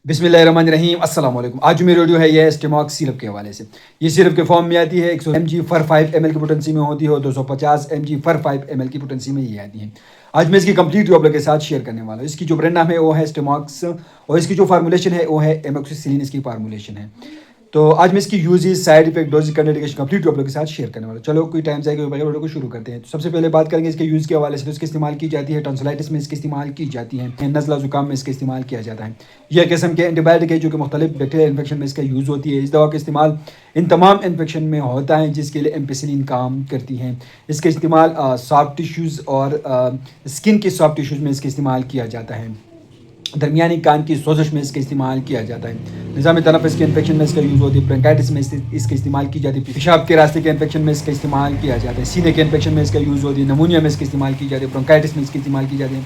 बिस्मिल्लाहिर्रहमानिर्रहीम अस्सलाम वालेकुम। आज जो मेरी वीडियो है ये है स्टेमॉक्स सिरप के हवाले से। ये सिरप के फॉर्म में आती है 100 mg फर 5 ml की पोटेंसी में होती है और 250 mg फर 5 ml की पोटेंसी में ये आती है। आज मैं इसकी कंप्लीट रिव्यू आप लोगों के साथ शेयर करने वाला हूँ। इसकी जो ब्रांड नाम है वो है स्टेमॉक्स और इसकी जो फार्मूलेशन है वो है एमोक्सिसिलिन इसकी फार्मूलेशन है। तो आज मैं इसकी uses, side effect, dose, contraindication complete आप लोगों के साथ शेयर करने वाला हूं। चलो कोई टाइम जाएगा वीडियो को शुरू करते हैं। तो सबसे पहले बात करेंगे इसके यूज़ के हवाले से। तो इसके इस्तेमाल की जाती है टॉन्सिलाइटिस में, इसके इस्तेमाल की जाती है नज़ला ज़ुकाम में इसका इस्तेमाल किया जाता है। यह किस्म के एंटीबायोटिक है जो कि मुख्तलिफ बैक्टीरियल इन्फेक्शन में इसका यूज़ होती है। इस दवा का इस्तेमाल इन तमाम इन्फेक्शन में होता है जिसके लिए एम्पिसिलिन काम करती है। इसका इस्तेमाल सॉफ्ट टिश्यूज़ और स्किन के सॉफ्ट टिश्यूज़ में इसका इस्तेमाल किया जाता है। दरमियानी कान की सोजश में इसका इस्तेमाल किया जाता है। निज़ाम तनफ़ुस के इन्फेक्शन में इसका यूज़ होती है। ब्रोंकाइटिस में इसका इस्तेमाल की जाती है। पेशाब के रास्ते के इन्फेक्शन में इसका इस्तेमाल किया जाता है। सीने के इन्फेक्शन में इसका यूज़ होती है। नमूनिया में इसका इस्तेमाल की जाती है। ब्रोंकाइटिस में इसका इस्तेमाल की जाती है।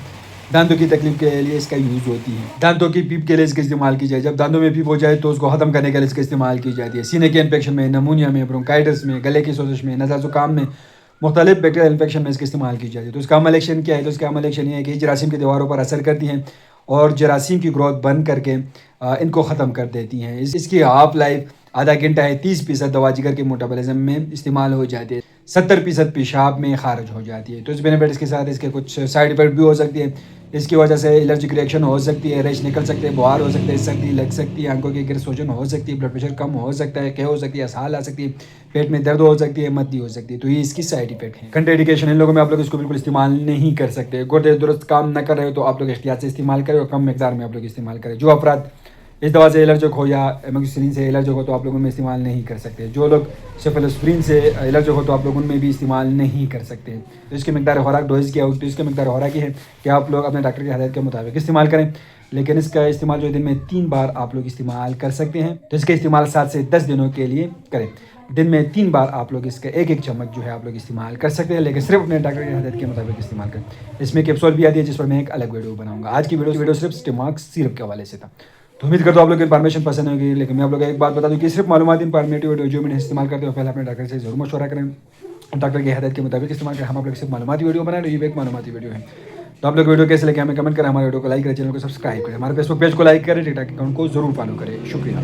दांतों की तकलीफ के लिए इसका यूज़ होती है। दांतों की पीप के लिए इसका इस्तेमाल की जाए। जब दांतों में पीप हो जाए तो उसको ख़त्म करने के लिए इसका इस्तेमाल की जाती है। सीने के इन्फेक्शन में, नमूनिया में, ब्रोंकाइटिस में, गले की सोजश में, नज़ला ज़ुकाम में, मुख्तलिफ बैक्टीरियल इन्फेक्शन में इसका इस्तेमाल की जाती है। तो इसका अमल एक्शन क्या है? तो इसका अमल एक्शन ये है कि जरासीम की दीवारों पर असर करती हैं और जरासीम की ग्रोथ बंद करके इनको ख़त्म कर देती हैं। इसकी हाफ लाइफ आधा घंटा है। 30% दवा जिगर के मेटाबॉलिज्म में इस्तेमाल हो जाती है। 70% पेशाब में खारिज हो जाती है। तो इस बेनिफिट्स के साथ इसके कुछ साइड इफेक्ट भी हो सकती है। इसकी वजह से एलर्जिक रिएक्शन हो सकती है, रैश निकल सकते हैं, बुखार हो सकता है, सर्दी लग सकती है, आंखों की गिर सोजन हो सकती है, ब्लड प्रेशर कम हो सकता है, हो सकती है, असहाल आ सकती है, पेट में दर्द हो सकती है, मद्दी हो सकती है। तो ये इसकी साइड इफेक्ट है। कंट्राइंडिकेशन इन लोगों में आप लोग इसको बिल्कुल इस्तेमाल नहीं कर सकते। गुर्दे दुरुस्त काम न कर रहे हो तो आप लोग एहतियात से इस्तेमाल करें और कम मकदार में आप लोग इस्तेमाल करें। जो अफराद इस दवा से एलर्जिक हो या एमोक्सिसिलिन से एलर्जिक हो तो आप लोग उनमें इस्तेमाल नहीं कर सकते। जो लोग सेफलोस्प्रिन से एलर्जिक हो तो आप लोग उनमें भी इस्तेमाल नहीं कर सकते। तो इसकी मकदार खुराक डोज क्या होगी? तो इसकी मकदार खुराक की है कि आप लोग अपने डॉक्टर की हदायत के मुताबिक इस्तेमाल करें। लेकिन इसका इस्तेमाल जो दिन में 3 बार आप लोग इस्तेमाल कर सकते हैं। तो इसका इस्तेमाल 7 से 10 दिनों के लिए करें। दिन में 3 बार आप लोग इसका एक चम्मच जो है आप लोग इस्तेमाल कर सकते हैं, लेकिन सिर्फ अपने डॉक्टर की हदायत के मुताबिक इस्तेमाल करें। इसमें कैप्सूल भी आती है जिस पर मैं एक अलग वीडियो बनाऊंगा। आज की वीडियो सिर्फ स्टेमॉक्स सिरप के हवाले से था। तो उम्मीद करता हूँ आप लोग इन्फॉर्मेशन पसंद होगी। लेकिन मैं आप लोग एक बात बता दूँ कि सिर्फ मालूमाती इन्फॉर्मेटिव वीडियो जो मैंने इस्तेमाल करते हो पहले अपने डॉक्टर से जरूर मशवरा करें, डॉक्टर की हदायत के मुताबिक इस्तेमाल करें। हम आप लोग सिर्फ मालूमाती वीडियो बनाए, ये भी एक मालूमाती वीडियो है। तो आप लोग वीडियो कैसे लगे हमें कमेंट करें, हमारे वीडियो को लाइक करें, चैनल को सब्सक्राइब करें, हमारे फेसबुक पेज को लाइक करें, टिकटॉक अकाउंट को जरूर फॉलो करें। शुक्रिया।